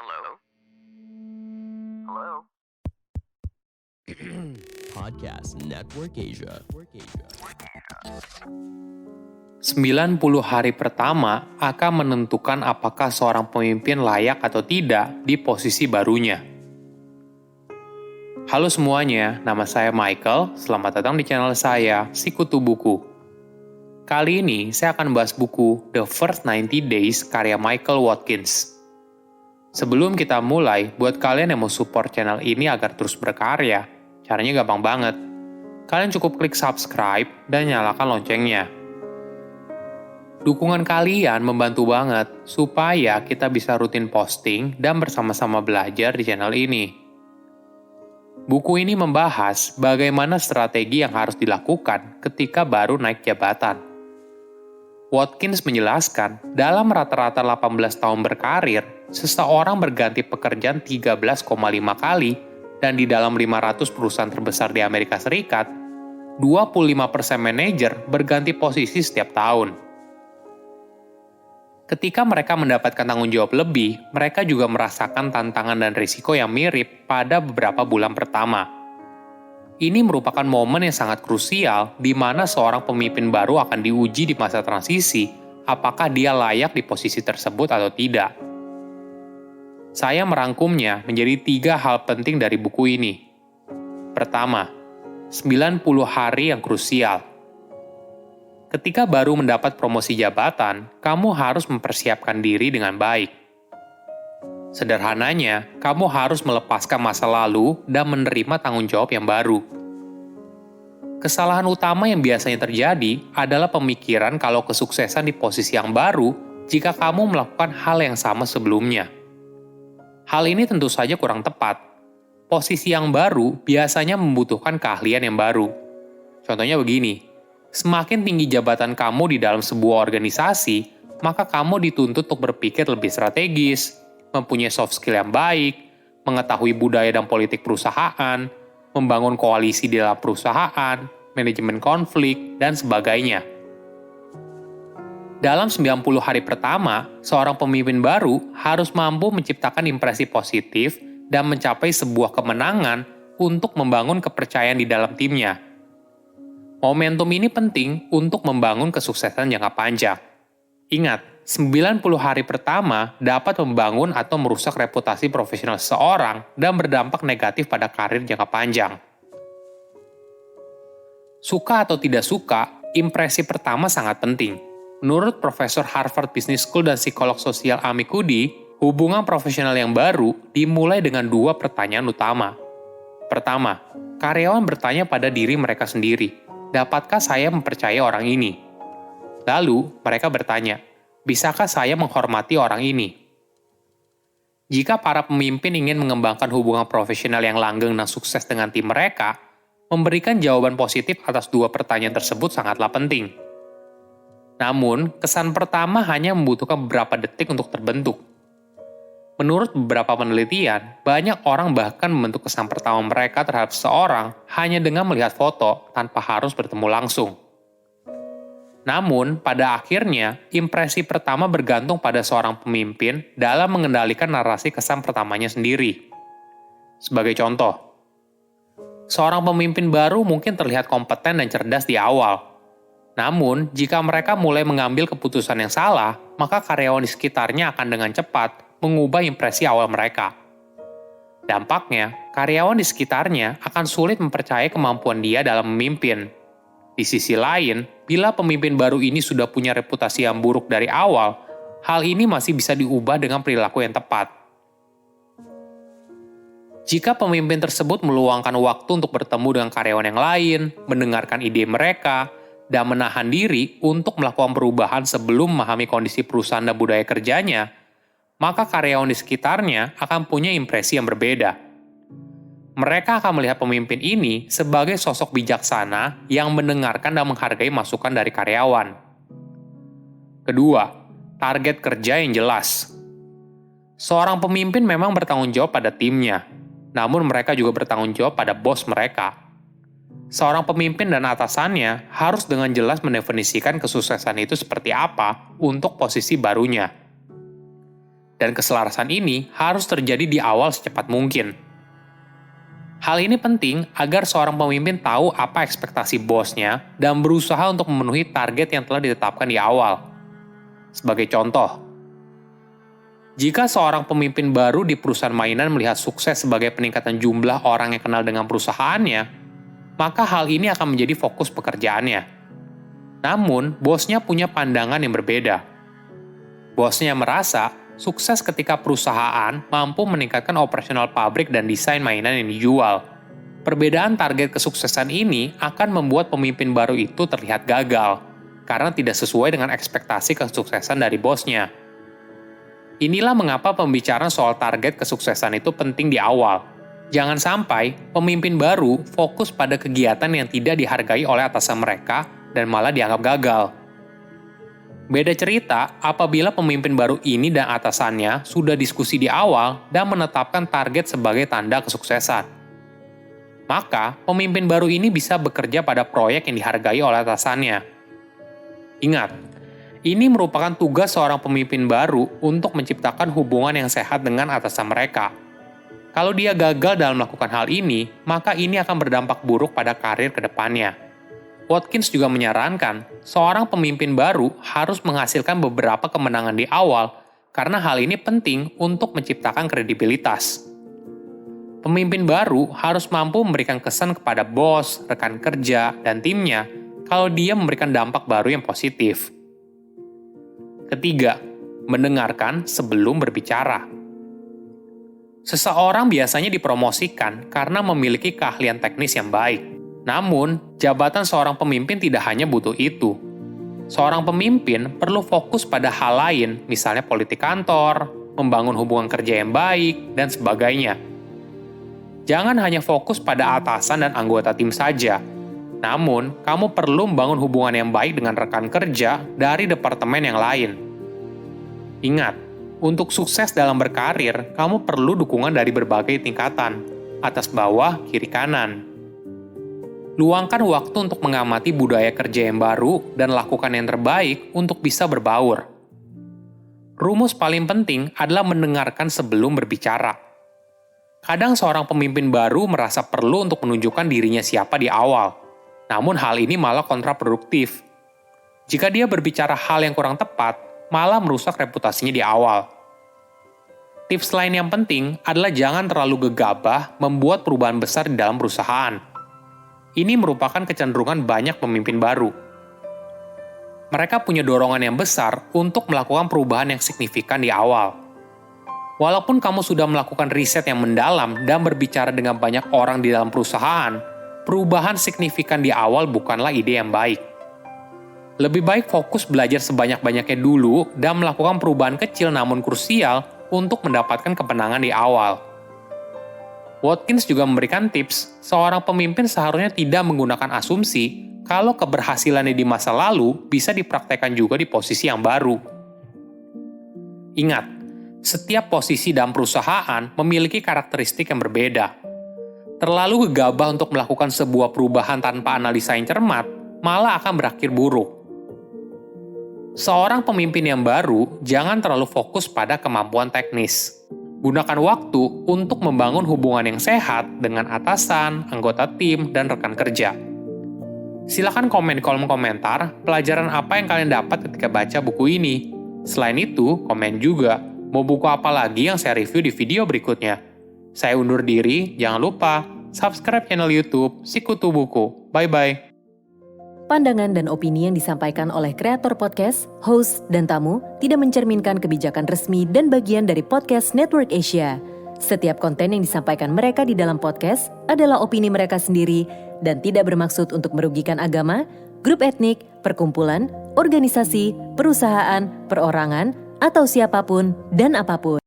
Hello? Hello? Podcast Network Asia. 90 hari pertama akan menentukan apakah seorang pemimpin layak atau tidak di posisi barunya. Halo semuanya, nama saya Michael. Selamat datang di channel saya, Sikutu Buku. Kali ini saya akan bahas buku The First 90 Days karya Michael Watkins. Sebelum kita mulai, buat kalian yang mau support channel ini agar terus berkarya, caranya gampang banget. Kalian cukup klik subscribe dan nyalakan loncengnya. Dukungan kalian membantu banget supaya kita bisa rutin posting dan bersama-sama belajar di channel ini. Buku ini membahas bagaimana strategi yang harus dilakukan ketika baru naik jabatan. Watkins menjelaskan, dalam rata-rata 18 tahun berkarir, seseorang berganti pekerjaan 13,5 kali, dan di dalam 500 perusahaan terbesar di Amerika Serikat, 25% manajer berganti posisi setiap tahun. Ketika mereka mendapatkan tanggung jawab lebih, mereka juga merasakan tantangan dan risiko yang mirip pada beberapa bulan pertama. Ini merupakan momen yang sangat krusial di mana seorang pemimpin baru akan diuji di masa transisi, apakah dia layak di posisi tersebut atau tidak. Saya merangkumnya menjadi 3 hal penting dari buku ini. Pertama, 90 hari yang krusial. Ketika baru mendapat promosi jabatan, kamu harus mempersiapkan diri dengan baik. Sederhananya, kamu harus melepaskan masa lalu dan menerima tanggung jawab yang baru. Kesalahan utama yang biasanya terjadi adalah pemikiran kalau kesuksesan di posisi yang baru jika kamu melakukan hal yang sama sebelumnya. Hal ini tentu saja kurang tepat. Posisi yang baru biasanya membutuhkan keahlian yang baru. Contohnya begini, semakin tinggi jabatan kamu di dalam sebuah organisasi, maka kamu dituntut untuk berpikir lebih strategis, mempunyai soft skill yang baik, mengetahui budaya dan politik perusahaan, membangun koalisi di dalam perusahaan, manajemen konflik, dan sebagainya. Dalam 90 hari pertama, seorang pemimpin baru harus mampu menciptakan impresi positif dan mencapai sebuah kemenangan untuk membangun kepercayaan di dalam timnya. Momentum ini penting untuk membangun kesuksesan jangka panjang. Ingat, 90 hari pertama dapat membangun atau merusak reputasi profesional seseorang dan berdampak negatif pada karir jangka panjang. Suka atau tidak suka, impresi pertama sangat penting. Menurut Profesor Harvard Business School dan psikolog sosial Amy Cuddy, hubungan profesional yang baru dimulai dengan 2 pertanyaan utama. Pertama, karyawan bertanya pada diri mereka sendiri, dapatkah saya mempercayai orang ini? Lalu, mereka bertanya, bisakah saya menghormati orang ini? Jika para pemimpin ingin mengembangkan hubungan profesional yang langgeng dan sukses dengan tim mereka, memberikan jawaban positif atas 2 pertanyaan tersebut sangatlah penting. Namun, kesan pertama hanya membutuhkan beberapa detik untuk terbentuk. Menurut beberapa penelitian, banyak orang bahkan membentuk kesan pertama mereka terhadap seseorang hanya dengan melihat foto tanpa harus bertemu langsung. Namun, pada akhirnya, impresi pertama bergantung pada seorang pemimpin dalam mengendalikan narasi kesan pertamanya sendiri. Sebagai contoh, seorang pemimpin baru mungkin terlihat kompeten dan cerdas di awal. Namun, jika mereka mulai mengambil keputusan yang salah, maka karyawan di sekitarnya akan dengan cepat mengubah impresi awal mereka. Dampaknya, karyawan di sekitarnya akan sulit mempercayai kemampuan dia dalam memimpin. Di sisi lain, bila pemimpin baru ini sudah punya reputasi yang buruk dari awal, hal ini masih bisa diubah dengan perilaku yang tepat. Jika pemimpin tersebut meluangkan waktu untuk bertemu dengan karyawan yang lain, mendengarkan ide mereka, dan menahan diri untuk melakukan perubahan sebelum memahami kondisi perusahaan dan budaya kerjanya, maka karyawan di sekitarnya akan punya impresi yang berbeda. Mereka akan melihat pemimpin ini sebagai sosok bijaksana yang mendengarkan dan menghargai masukan dari karyawan. Kedua, target kerja yang jelas. Seorang pemimpin memang bertanggung jawab pada timnya, namun mereka juga bertanggung jawab pada bos mereka. Seorang pemimpin dan atasannya harus dengan jelas mendefinisikan kesuksesan itu seperti apa untuk posisi barunya. dan keselarasan ini harus terjadi di awal secepat mungkin. Hal ini penting agar seorang pemimpin tahu apa ekspektasi bosnya dan berusaha untuk memenuhi target yang telah ditetapkan di awal. Sebagai contoh, jika seorang pemimpin baru di perusahaan mainan melihat sukses sebagai peningkatan jumlah orang yang kenal dengan perusahaannya, maka hal ini akan menjadi fokus pekerjaannya. Namun, bosnya punya pandangan yang berbeda. Bosnya merasa sukses ketika perusahaan mampu meningkatkan operasional pabrik dan desain mainan yang dijual. Perbedaan target kesuksesan ini akan membuat pemimpin baru itu terlihat gagal, karena tidak sesuai dengan ekspektasi kesuksesan dari bosnya. Inilah mengapa pembicaraan soal target kesuksesan itu penting di awal. Jangan sampai pemimpin baru fokus pada kegiatan yang tidak dihargai oleh atasan mereka dan malah dianggap gagal. Beda cerita apabila pemimpin baru ini dan atasannya sudah diskusi di awal dan menetapkan target sebagai tanda kesuksesan. Maka, pemimpin baru ini bisa bekerja pada proyek yang dihargai oleh atasannya. Ingat, ini merupakan tugas seorang pemimpin baru untuk menciptakan hubungan yang sehat dengan atasan mereka. Kalau dia gagal dalam melakukan hal ini, maka ini akan berdampak buruk pada karir ke depannya. Watkins juga menyarankan, seorang pemimpin baru harus menghasilkan beberapa kemenangan di awal, karena hal ini penting untuk menciptakan kredibilitas. Pemimpin baru harus mampu memberikan kesan kepada bos, rekan kerja, dan timnya kalau dia memberikan dampak baru yang positif. Ketiga, mendengarkan sebelum berbicara. Seseorang biasanya dipromosikan karena memiliki keahlian teknis yang baik. Namun, jabatan seorang pemimpin tidak hanya butuh itu. Seorang pemimpin perlu fokus pada hal lain, misalnya politik kantor, membangun hubungan kerja yang baik, dan sebagainya. Jangan hanya fokus pada atasan dan anggota tim saja. Namun, kamu perlu membangun hubungan yang baik dengan rekan kerja dari departemen yang lain. Ingat, untuk sukses dalam berkarir, kamu perlu dukungan dari berbagai tingkatan, atas bawah, kiri kanan. Luangkan waktu untuk mengamati budaya kerja yang baru dan lakukan yang terbaik untuk bisa berbaur. Rumus paling penting adalah mendengarkan sebelum berbicara. Kadang seorang pemimpin baru merasa perlu untuk menunjukkan dirinya siapa di awal, namun hal ini malah kontraproduktif. Jika dia berbicara hal yang kurang tepat, malah merusak reputasinya di awal. Tips lain yang penting adalah jangan terlalu gegabah membuat perubahan besar di dalam perusahaan. Ini merupakan kecenderungan banyak pemimpin baru. Mereka punya dorongan yang besar untuk melakukan perubahan yang signifikan di awal. Walaupun kamu sudah melakukan riset yang mendalam dan berbicara dengan banyak orang di dalam perusahaan, perubahan signifikan di awal bukanlah ide yang baik. Lebih baik fokus belajar sebanyak-banyaknya dulu dan melakukan perubahan kecil namun krusial untuk mendapatkan kemenangan di awal. Watkins juga memberikan tips, seorang pemimpin seharusnya tidak menggunakan asumsi kalau keberhasilannya di masa lalu bisa dipraktekkan juga di posisi yang baru. Ingat, setiap posisi dalam perusahaan memiliki karakteristik yang berbeda. Terlalu gegabah untuk melakukan sebuah perubahan tanpa analisa yang cermat, malah akan berakhir buruk. Seorang pemimpin yang baru jangan terlalu fokus pada kemampuan teknis. Gunakan waktu untuk membangun hubungan yang sehat dengan atasan, anggota tim, dan rekan kerja. Silakan komen di kolom komentar pelajaran apa yang kalian dapat ketika baca buku ini. Selain itu, komen juga mau buku apa lagi yang saya review di video berikutnya. Saya undur diri, jangan lupa subscribe channel YouTube Sikutu Buku. Bye-bye. Pandangan dan opini yang disampaikan oleh kreator podcast, host, dan tamu tidak mencerminkan kebijakan resmi dan bagian dari podcast Network Asia. Setiap konten yang disampaikan mereka di dalam podcast adalah opini mereka sendiri dan tidak bermaksud untuk merugikan agama, grup etnik, perkumpulan, organisasi, perusahaan, perorangan, atau siapapun dan apapun.